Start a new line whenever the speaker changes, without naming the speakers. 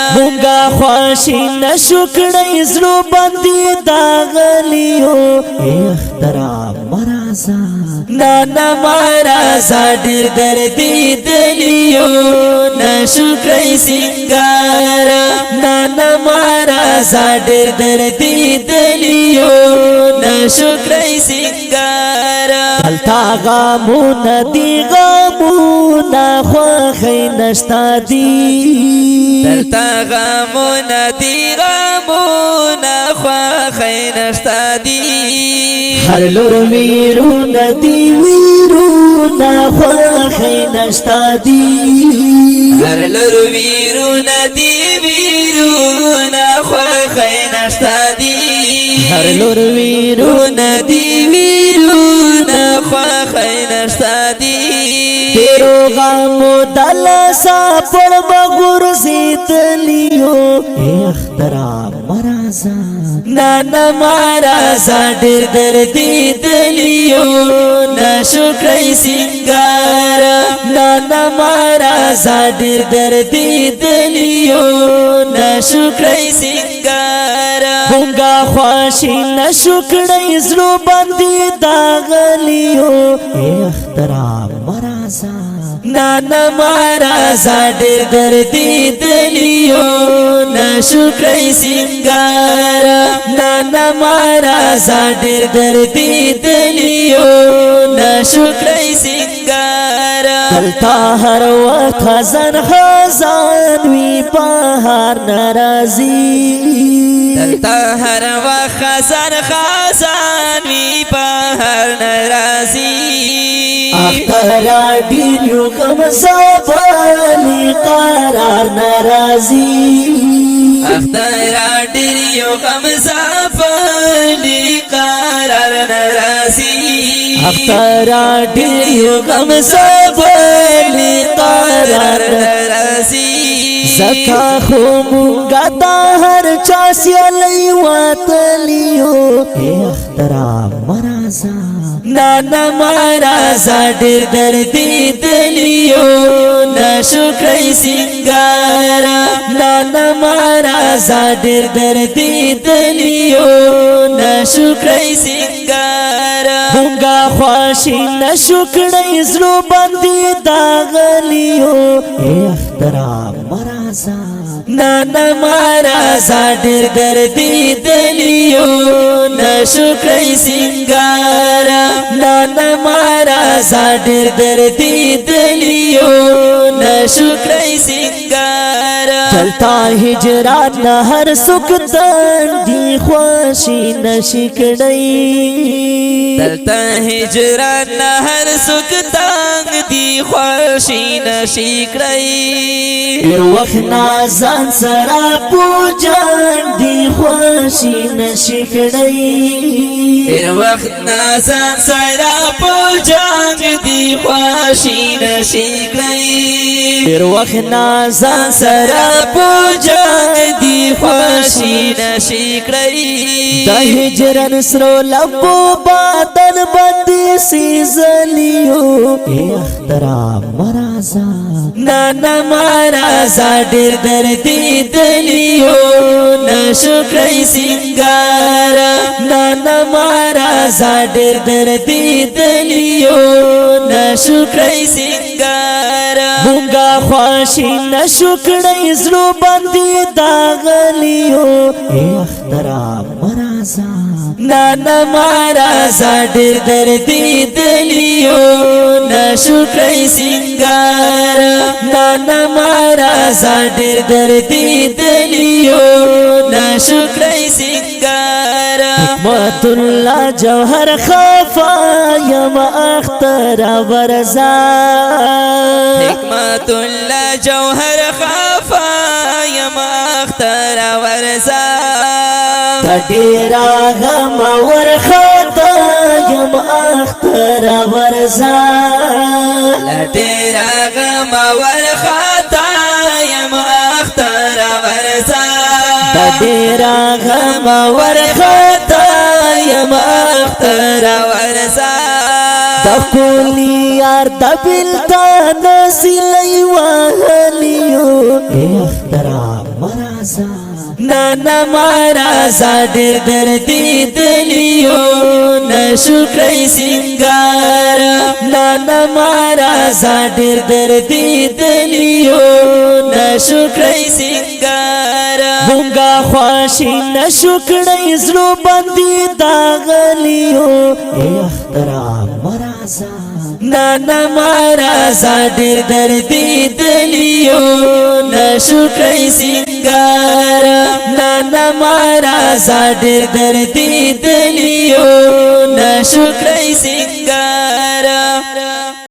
مونگا خواشی نشکڑی زلو بندی داغلیو اخترام مرازا نانا مرازا دیر دردی دلیو نشکڑی سنگارا نانا مرازا دیر دردی دلیو نشکڑی سنگارا دلتا غامونا دی غامونا خواخی نشتا دی
دلتا غامونا دی غامونا خواخی نشتا دی
هر لور ویرونا دی ویرونا خواخی نشتا دی
هر لور ویرونا دی ویرونا خواخی نشتا دی
هر لور
ویرونا دی ویرونا خواخی نشتا دی
تیرو غامو دلسا پر بغور زیدلیو اخترام مرازا نانا مرازا دیر دردی دلیو نشکری سنگارا نانا مرازا دیر دردی دلیو نشکری سنگارا مونگا خواشی نشکری زلو بندی داغلیو اخترام مرازا نانا مرازا دیر دردی دلیو نشکری سنگارا نانا مرازا دیر دردی دلیو نشکری سنگارا دلتا هر وقت خزان خزان وی پهار نرازی
دلتا هر وقت خزان خزان وی پهار نرازی
اخترا دیلیو کم زبانی قرار نرازی
اخترا دیلیو کم زبانی قرار نرازی
اخترا دیلیو کم زبانی قرار
نرازی
زکا خمونگا دا هر چاسی علی واتلیو اخترام مرازا نانا مرازا دیر دردی دلیو نشکری سنگارا نانا مرازا دیر دردی دلیو نشکری سنگارا مونگا خواشی نشکری زلو بندی داغلیو اخترام مرازا نانا مرازا دیر دردی دلیو نشکری سنگارا نانا مرازا دیر دردی دلیو نشکری سنگارا چلتا ہجرات نهر سکتن دی خواشی نشکڑی
دلتا ہجرات نهر سکتن دی خواشی نشکڑی
وقت نازان سرا پوجان دی خواشی نشکڑی
وقت نازان سرا پوجان دی خواشی نشکڑی
وقت نازان سرا
پوجان دی خواشی نشکڑی
دا ہجرن سرو لبو بادن بندی سیزلیو اخترام مرازا نانا مرازا دیر دردی دلیو نشکری سنگارا نانا مرازا دیر دردی دلیو نشکری سنگارا مونگا خواشی نشکری زلو بندی داغلیو اخترام مرازا نانا مرازا دیر دردی دلیو نشکری سنگارا نانا مرازا دیر دردی دلیو نشکری سنگارا حکمت اللہ جوہر خفا یم اختر ورزا
حکمت اللہ جوہر خفا یم اختر ورزا
تیرا غم ورخطا یم اختر ورزا
تیرا غم ورخطا یم اختر ورزا
تیرا غم ورخطا یم اختر
ورزا
دکولی یار دبیل تا نسلی وحلیو اخترام مرازا نانا مرازا ډېر دردي دلیو نشو کړی سنگار نانا مرازا ډېر دردي دلیو نشو کړی سنگار مونږه خواشي نشو کړی زړه باندې داغلیو اخترام مرازا نانا مرازا ډېر دردي دلیو نشو کړی سنگار نانا مرازا ډېر دردي دلیو نشو کړی سنگار